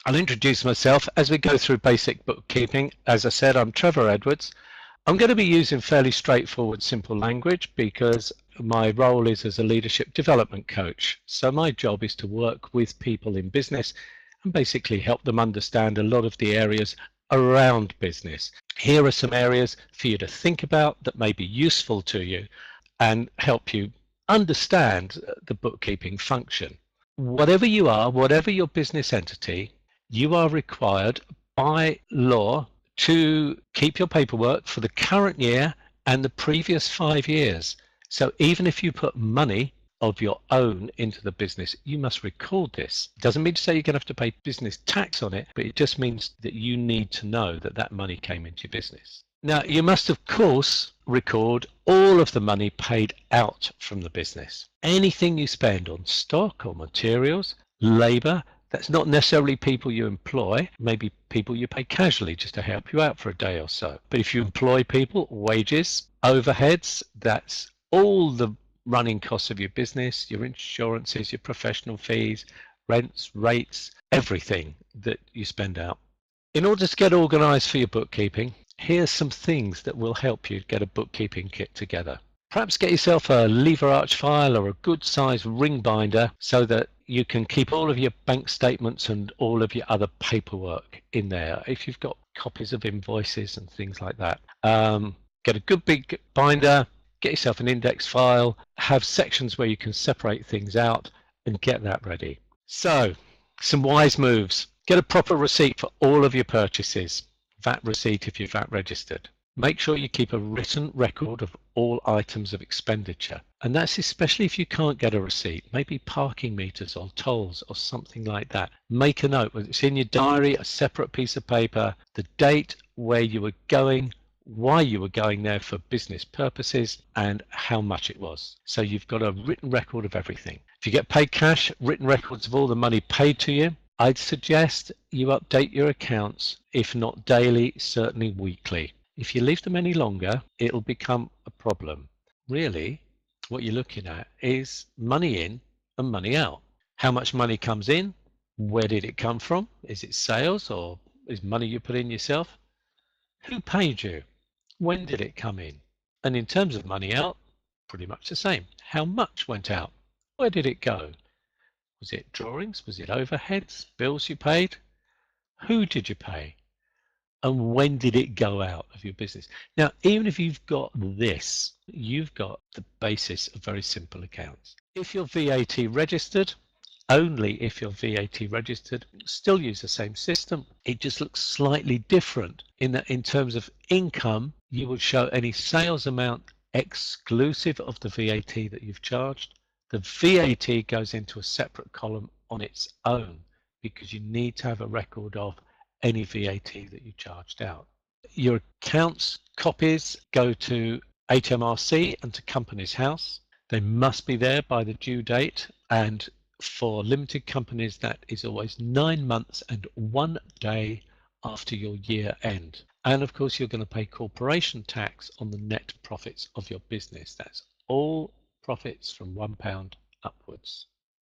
I'll introduce myself as we go through basic bookkeeping. As I said, I'm Trevor Edwards. I'm going to be using fairly straightforward, simple language because my role is as a leadership development coach. So my job is to work with people in business and basically help them understand a lot of the areas around business. Here are some areas for you to think about that may be useful to you and help you understand the bookkeeping function. Whatever you are, whatever your business entity, you are required by law to keep your paperwork for the current year and the previous 5 years. So even if you put money of your own into the business, you must record this. It doesn't mean to say you're going to have to pay business tax on it, but it just means that you need to know that that money came into your business. Now, you must, of course, record all of the money paid out from the business. Anything you spend on stock or materials, labor, that's not necessarily people you employ, maybe people you pay casually just to help you out for a day or so. But if you employ people, wages, overheads, that's all the running costs of your business, your insurances, your professional fees, rents, rates, everything that you spend out. In order to get organized for your bookkeeping, here's some things that will help you get a bookkeeping kit together. Perhaps get yourself a lever arch file or a good size ring binder so that you can keep all of your bank statements and all of your other paperwork in there. If you've got copies of invoices and things like that, get a good big binder, get yourself an index file, have sections where you can separate things out and get that ready. So, some wise moves. Get a proper receipt for all of your purchases. VAT receipt if you're VAT registered. Make sure you keep a written record of all items of expenditure. And that's especially if you can't get a receipt, maybe parking meters or tolls or something like that. Make a note, whether it's in your diary, a separate piece of paper, the date, where you were going, why you were going there for business purposes, and how much it was. So you've got a written record of everything. If you get paid cash, written records of all the money paid to you. I'd suggest you update your accounts, if not daily, certainly weekly. If you leave them any longer, it'll become a problem. Really, what you're looking at is money in and money out. How much money comes in? Where did it come from? Is it sales or is money you put in yourself? Who paid you? When did it come in? And in terms of money out, pretty much the same. How much went out? Where did it go? Was it drawings? Was it overheads? Bills you paid? Who did you pay? And when did it go out of your business? Now, even if you've got this, you've got the basis of very simple accounts. If you're VAT registered, only if you're VAT registered, still use the same system. It just looks slightly different in that in terms of income, you will show any sales amount exclusive of the VAT that you've charged. The VAT goes into a separate column on its own because you need to have a record of any VAT that you charged out. Your accounts copies go to HMRC and to Companies House. They must be there by the due date, and for limited companies that is always 9 months and 1 day after your year end. And of course you're going to pay corporation tax on the net profits of your business. That's all profits from £1 upwards.